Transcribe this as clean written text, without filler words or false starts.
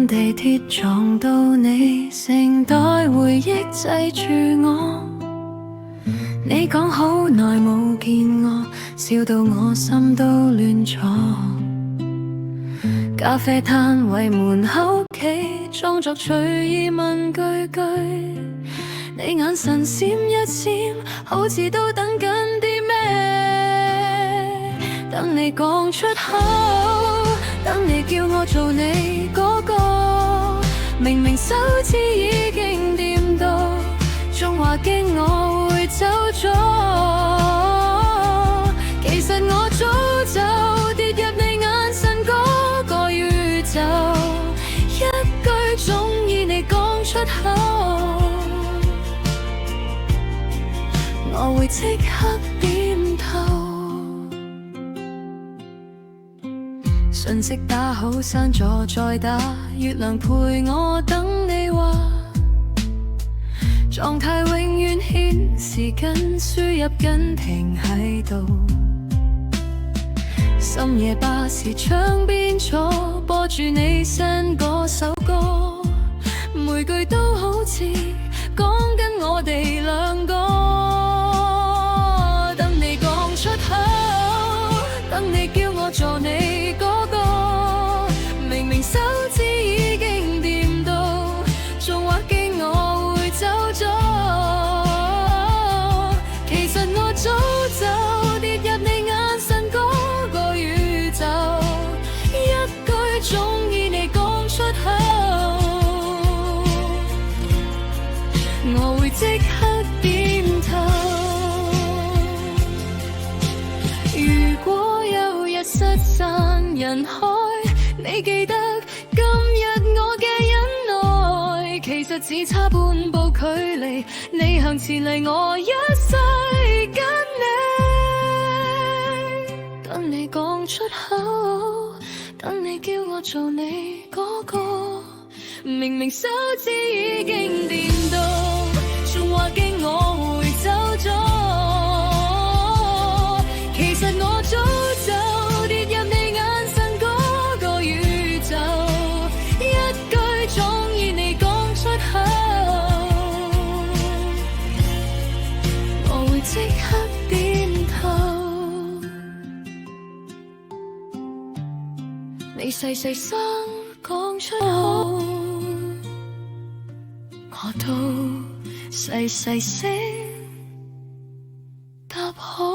趕地鐵撞到你，成袋回憶擠住我。你講好耐冇見我，笑到我心都亂咗。咖啡攤位門口企，裝作隨意問句句。你眼神閃一閃，好似都等緊啲咩？等你講出口，等你叫我做你嗰個。明明手指已經掂到，仲話驚我會走咗。其實我早就跌入你眼神嗰個宇宙，一句鍾意你講出口，我會即刻點頭。信息打好刪咗再打，月亮陪我等你話，狀態永遠顯示緊，輸入緊停喺度。深夜巴士窗邊坐，播住你 send 嗰首歌，每句都好似講緊我哋兩個。等你講出口，等你叫我做你嗰個，明明手指已經掂到，仲話驚我會走咗。其實我早就跌入你眼神嗰個宇宙，一句鍾意你講出口，我會即刻點頭。如果有日失散人海，你記得今日我嘅忍耐，其實只差半步距離，你向前嚟，我一世跟你。等你講出口，等你叫我做你嗰個，明明手指已經掂到，仲話驚我會走咗。其實我早就跌入你眼神嗰個宇宙，一句鍾意你講出口，我會即刻點頭。你細細聲講出口，我都細細聲答好。